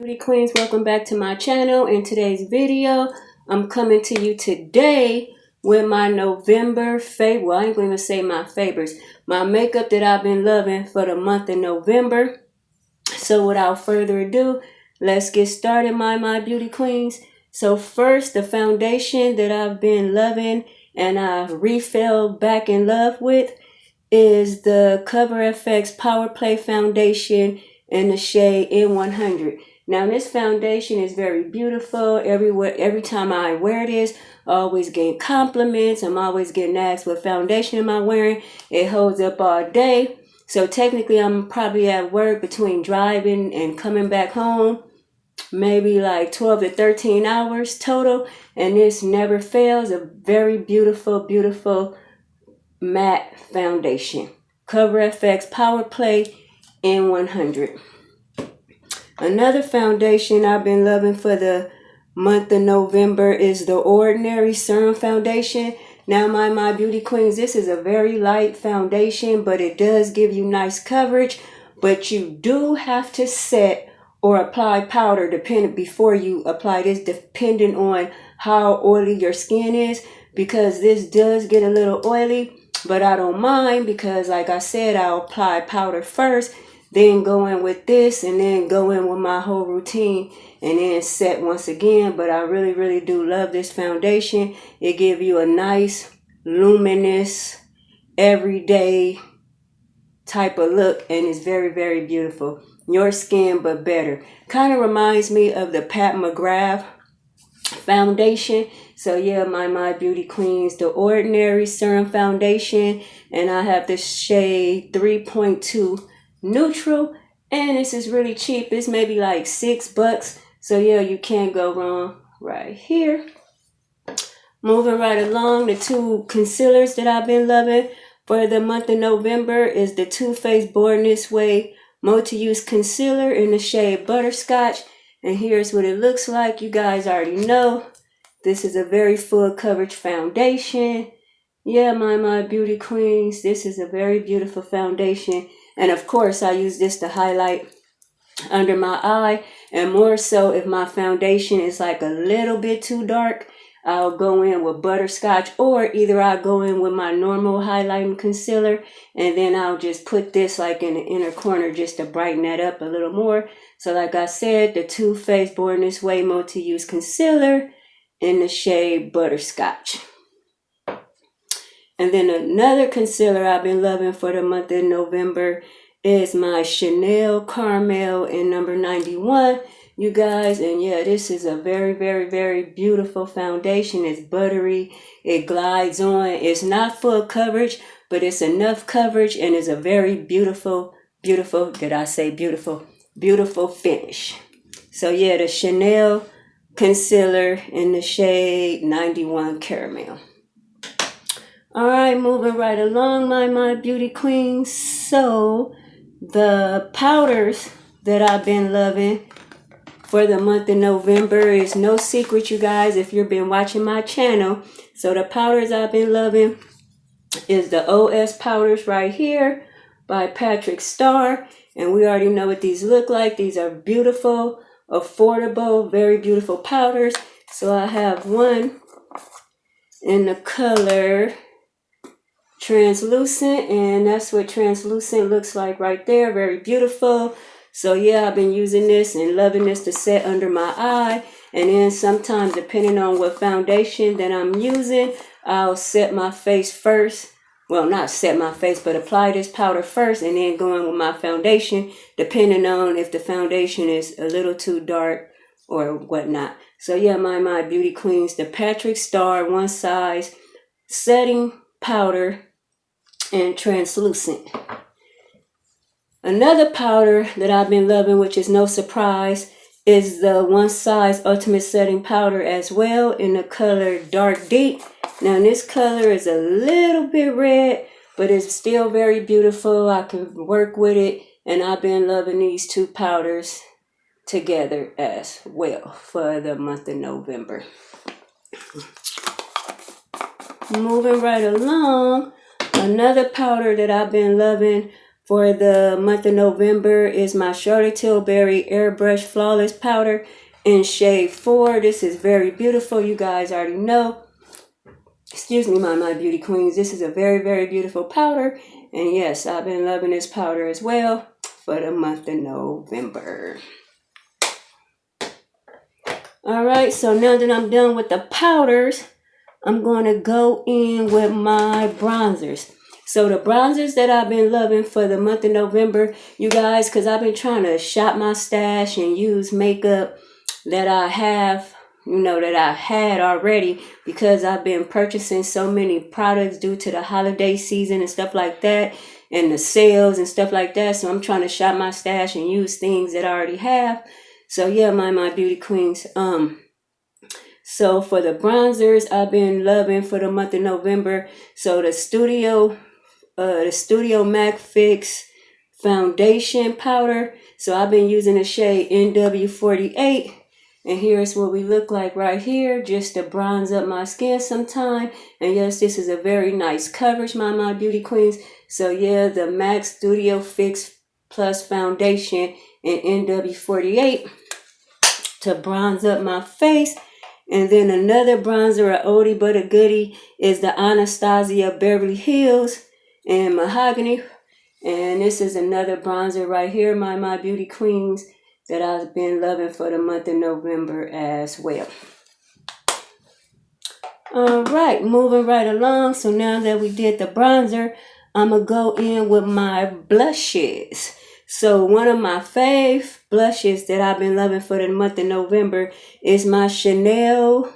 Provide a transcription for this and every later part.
Beauty Queens, welcome back to my channel. In today's video, I'm coming to you today with my November favorite. Well, I ain't going to say my favorites. My makeup that I've been loving for the month of November. So without further ado, let's get started, my Beauty Queens. So first, the foundation that I've been loving and I refell back in love with is the Cover FX Power Play Foundation in the shade N100. Now this foundation is very beautiful. Every time I wear this, I always get compliments. I'm always getting asked what foundation am I wearing. It holds up all day. So technically I'm probably at work between driving and coming back home. Maybe like 12 to 13 hours total. And this never fails. A very beautiful, beautiful matte foundation. Cover FX Power Play N100. Another foundation I've been loving for the month of November is the Ordinary Serum Foundation. Now, my Beauty Queens, this is a very light foundation, but it does give you nice coverage. But you do have to set or apply powder before you apply this, depending on how oily your skin is, because this does get a little oily. But I don't mind because, like I said, I'll apply powder first, then go in with this, and then go in with my whole routine, and then set once again. But I really, really do love this foundation. It gives you a nice, luminous, everyday type of look, and it's very, very beautiful. Your skin, but better. Kind of reminds me of the Pat McGrath foundation. So yeah, my Beauty Queens, the Ordinary Serum Foundation, and I have the shade 3.2 Neutral, and this is really cheap. It's maybe like $6. So yeah, you can't go wrong right here. Moving right along, the two concealers that I've been loving for the month of November is the Too Faced Born This Way Multi-Use Concealer in the shade Butterscotch. And here's what it looks like. You guys already know. This is a very full coverage foundation. Yeah, my Beauty Queens, this is a very beautiful foundation. And of course, I use this to highlight under my eye. And more so, if my foundation is like a little bit too dark, I'll go in with Butterscotch, or either I'll go in with my normal highlighting concealer, and then I'll just put this like in the inner corner just to brighten that up a little more. So like I said, the Too Faced Born This Way Multi-Use Concealer in the shade Butterscotch. And then another concealer I've been loving for the month of November is my Chanel Caramel in number 91, you guys. And yeah, this is a very, very, very beautiful foundation. It's buttery. It glides on. It's not full coverage, but it's enough coverage, and it's a very beautiful, did I say beautiful? Beautiful finish. So yeah, the Chanel concealer in the shade 91 Caramel. All right, moving right along, my Beauty Queens. So the powders that I've been loving for the month of November is no secret, you guys, if you've been watching my channel. So the powders I've been loving is the OS powders right here by Patrick Starr. And we already know what these look like. These are beautiful, affordable, very beautiful powders. So I have one in the color Translucent, and that's what translucent looks like right there. Very beautiful. So yeah, I've been using this and loving this to set under my eye. And then sometimes, depending on what foundation that I'm using, I'll set my face first. Well, not set my face, but apply this powder first and then go in with my foundation, depending on if the foundation is a little too dark or whatnot. So yeah, my Beauty Queens, the Patrick Starr One Size Setting Powder and Translucent. Another powder that I've been loving, which is no surprise, is the One Size Ultimate Setting Powder as well in the color Dark Deep. Now this color is a little bit red, but it's still very beautiful. I can work with it, and I've been loving these two powders together as well for the month of November. Moving right along, another powder that I've been loving for the month of November is my Charlotte Tilbury Airbrush Flawless Powder in shade 4. This is very beautiful. You guys already know. Excuse me, my beauty queens. This is a very, very beautiful powder. And yes, I've been loving this powder as well for the month of November. Alright, so now that I'm done with the powders, I'm going to go in with my bronzers. So the bronzers that I've been loving for the month of November, you guys, because I've been trying to shop my stash and use makeup that I have, that I had already, because I've been purchasing so many products due to the holiday season and stuff like that, and the sales and stuff like that. So I'm trying to shop my stash and use things that I already have. So yeah, my beauty queens. So for the bronzers, I've been loving for the month of November. So the Studio MAC Fix Foundation Powder. So I've been using the shade NW48. And here's what we look like right here, just to bronze up my skin sometime. And yes, this is a very nice coverage, my beauty queens. So yeah, the MAC Studio Fix Plus Foundation in NW48 to bronze up my face. And then another bronzer, a oldie but a goodie, is the Anastasia Beverly Hills in Mahogany. And this is another bronzer right here, my beauty queens, that I've been loving for the month of November as well. Alright, moving right along. So now that we did the bronzer, I'm going to go in with my blushes. So one of my fave blushes that I've been loving for the month of November is my Chanel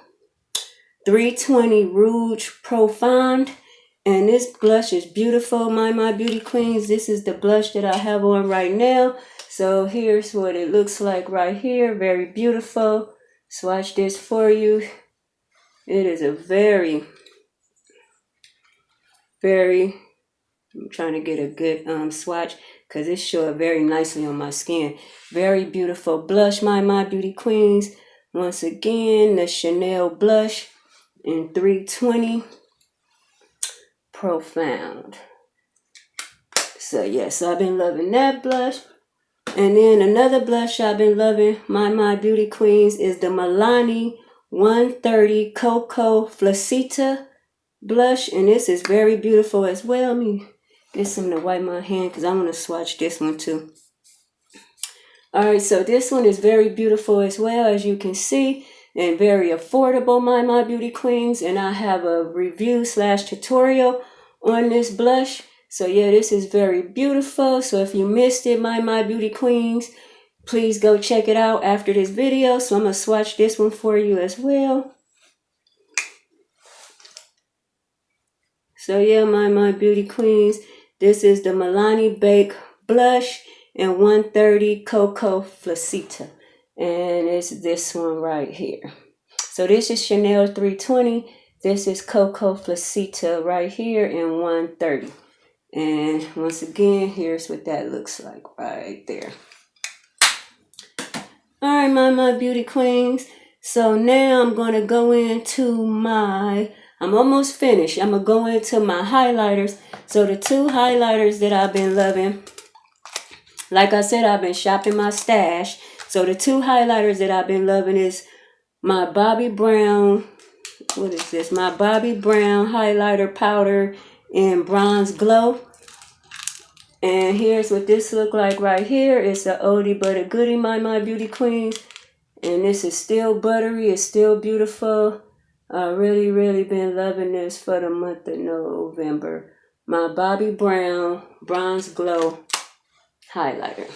320 Rouge Profond. And this blush is beautiful, my beauty queens. This is the blush that I have on right now. So here's what it looks like right here. Very beautiful. Swatch this for you. It is a very, I'm trying to get a good swatch because it showed very nicely on my skin. Very beautiful blush, my beauty queens. Once again, the Chanel blush in 320 Profound. So yes, I've been loving that blush. And then another blush I've been loving, my beauty queens, is the Milani 130 Coco Flucita blush. And this is very beautiful as well. Let me get some to wipe my hand because I want to swatch this one too. Alright, so this one is very beautiful as well, as you can see, and very affordable, my beauty queens. And I have a review / tutorial on this blush. So yeah, this is very beautiful. So if you missed it, my beauty queens, please go check it out after this video. So I'm going to swatch this one for you as well. So yeah, my beauty queens, this is the Milani Bake Blush in 130 Coco Flucita. And it's this one right here. So this is Chanel 320. This is Coco Flucita right here in 130. And once again, here's what that looks like right there. Alright, my beauty queens. So now I'm going to go into I'm almost finished. I'm going to go into my highlighters. So the two highlighters that I've been loving, like I said, I've been shopping my stash. So the two highlighters that I've been loving is my Bobbi Brown, what is this? My Bobbi Brown highlighter powder in Bronze Glow. And here's what this look like right here. It's a oldie but a goodie, my beauty queens. And this is still buttery. It's still beautiful. I really been loving this for the month of November. My Bobbi Brown Bronze Glow highlighter.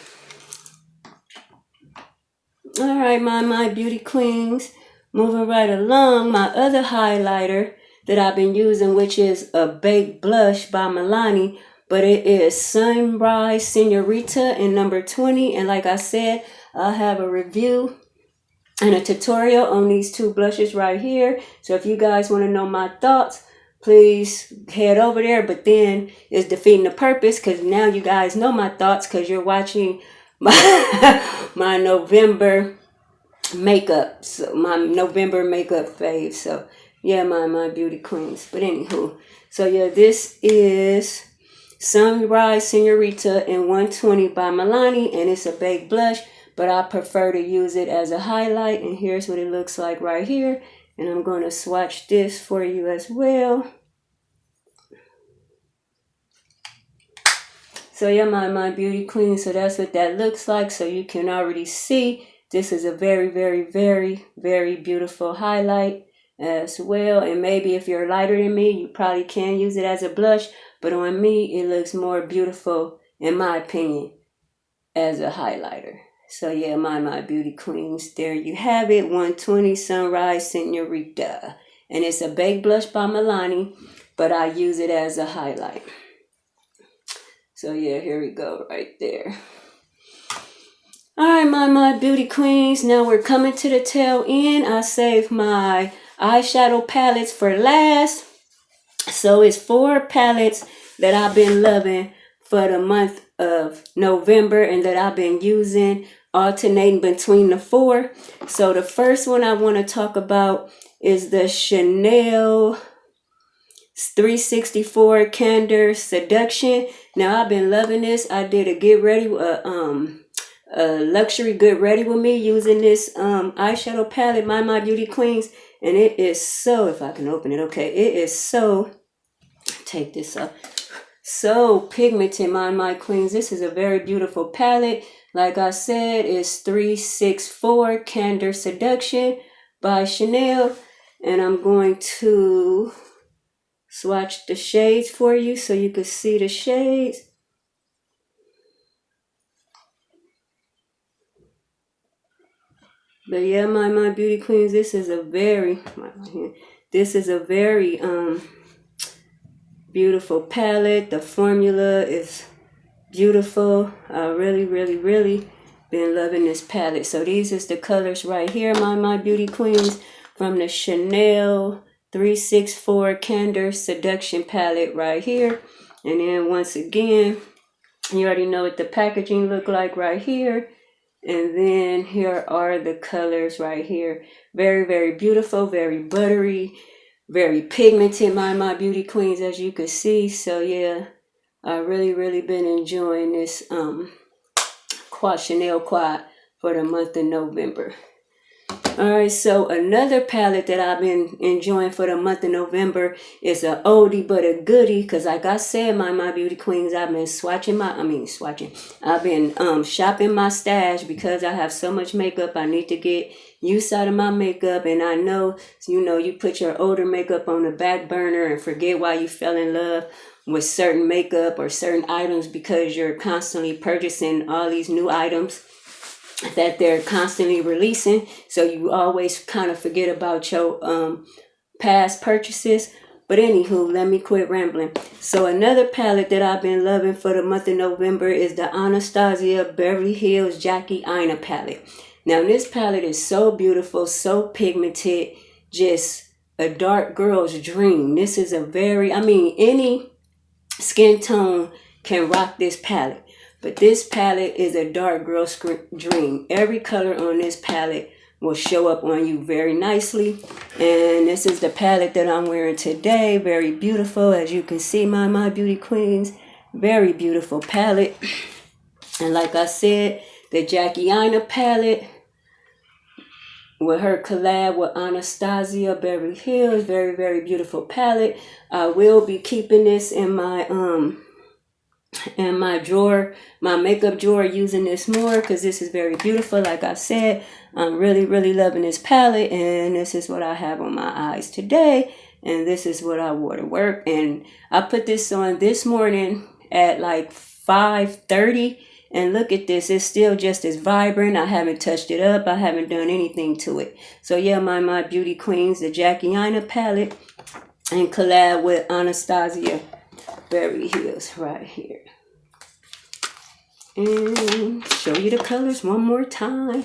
Alright, my beauty queens. Moving right along, my other highlighter that I've been using, which is a baked blush by Milani, but it is Sunrise Senorita in number 20. And like I said, I have a review and a tutorial on these two blushes right here. So if you guys want to know my thoughts, please head over there. But then it's defeating the purpose because now you guys know my thoughts because you're watching my November makeup. So my November makeup fave. So yeah, my beauty queens. But anywho, so yeah, this is Sunrise Senorita in 120 by Milani, and it's a baked blush, but I prefer to use it as a highlight. And here's what it looks like right here. And I'm going to swatch this for you as well. So yeah, my beauty queen, so that's what that looks like. So you can already see this is a very, very, very, very beautiful highlight as well. And maybe if you're lighter than me, you probably can use it as a blush. But on me, it looks more beautiful, in my opinion, as a highlighter. So yeah, my beauty queens, there you have it. 120 Sunrise Senorita. And it's a baked blush by Milani, but I use it as a highlight. So yeah, here we go right there. All right, my beauty queens. Now we're coming to the tail end. I saved my eyeshadow palettes for last. So it's 4 palettes that I've been loving for the month of November and that I've been using, alternating between the 4. So the first one I want to talk about is the Chanel 364 Candeur Seduction. Now I've been loving this. I did a get ready, a luxury get ready with me using this eyeshadow palette, my beauty queens, and it is so, if I can open it, okay, it is so, take this up, so pigmented, my queens. This is a very beautiful palette. Like I said, it's 364 Candeur Seduction by Chanel, and I'm going to swatch the shades for you so you can see the shades. But yeah, my beauty queens, this is a very beautiful palette. The formula is beautiful. I really, really, really been loving this palette. So these is the colors right here, my beauty queens, from the Chanel 364 Candeur Seduction palette right here. And then once again, you already know what the packaging look like right here. And then here are the colors right here. Very, very beautiful, very buttery, very pigmented, my beauty queens, as you can see. So yeah, I really, really been enjoying this Chanel Quad for the month of November. Alright, so another palette that I've been enjoying for the month of November is a oldie but a goodie. Because like I said, my beauty queens, I've been I've been shopping my stash because I have so much makeup. I need to get use out of my makeup. And I know, you put your older makeup on the back burner and forget why you fell in love with certain makeup or certain items because you're constantly purchasing all these new items that they're constantly releasing, so you always kind of forget about your past purchases. But anywho, let me quit rambling. So another palette that I've been loving for the month of November is the Anastasia Beverly Hills Jackie Aina palette. Now this palette is so beautiful, so pigmented, just a dark girl's dream. This is a very, any skin tone can rock this palette. But this palette is a dark girl's dream. Every color on this palette will show up on you very nicely. And this is the palette that I'm wearing today. Very beautiful, as you can see, my beauty queens. Very beautiful palette. And like I said, the Jackie Aina palette with her collab with Anastasia Beverly Hills. Very, very beautiful palette. I will be keeping this in my drawer, my makeup drawer, using this more because this is very beautiful. Like I said, I'm really, really loving this palette, and this is what I have on my eyes today, and this is what I wore to work. And I put this on this morning at like 5:30, and look at this, it's still just as vibrant. I haven't touched it up, I haven't done anything to it. So yeah, my beauty queens, the Jackie Aina palette and collab with Anastasia Beverly Hills right here. And show you the colors one more time.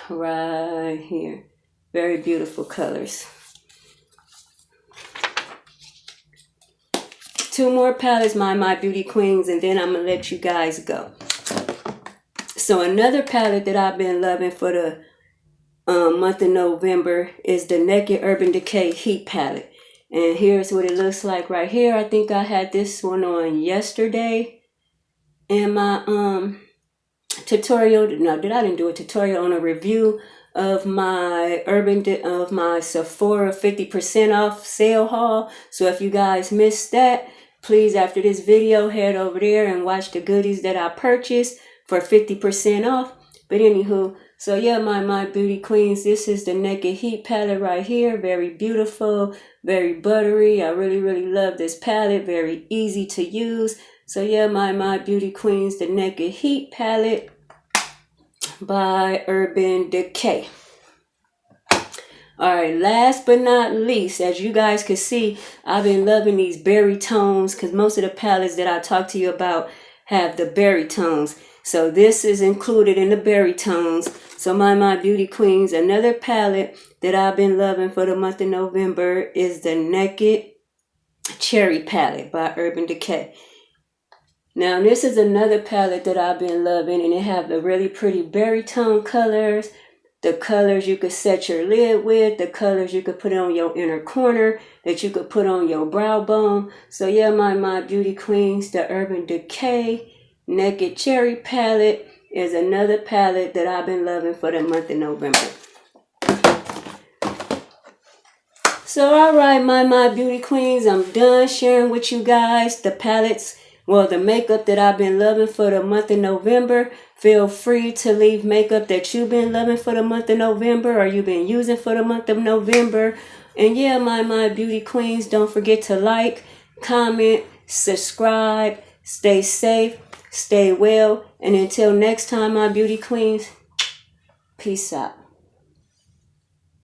Right here. Very beautiful colors. 2 more palettes, my beauty queens, and then I'm going to let you guys go. So another palette that I've been loving for the month of November is the Naked Urban Decay Heat palette. And here's what it looks like right here. I think I had this one on yesterday in my tutorial. No, I didn't do a tutorial, on a review of my Sephora 50% off sale haul. So if you guys missed that, please, after this video, head over there and watch the goodies that I purchased for 50% off. But anywho, so yeah, my beauty queens, this is the Naked Heat palette right here. Very beautiful, very buttery. I really love this palette. Very easy to use. So yeah, my beauty queens, the Naked Heat palette by Urban Decay. Alright, last but not least, as you guys can see, I've been loving these berry tones because most of the palettes that I talk to you about have the berry tones. So this is included in the berry tones. So my beauty queens, another palette that I've been loving for the month of November is the Naked Cherry palette by Urban Decay. Now this is another palette that I've been loving, and it have the really pretty berry tone colors. The colors you could set your lid with, the colors you could put on your inner corner, that you could put on your brow bone. So yeah, my beauty queens, the Urban Decay Naked Cherry palette is another palette that I've been loving for the month of November. So alright, my beauty queens, I'm done sharing with you guys the palettes, well, the makeup that I've been loving for the month of November. Feel free to leave makeup that you've been loving for the month of November, or you've been using for the month of November. And yeah, my beauty queens, don't forget to like, comment, subscribe, stay safe, stay well, and until next time, my beauty queens, peace out.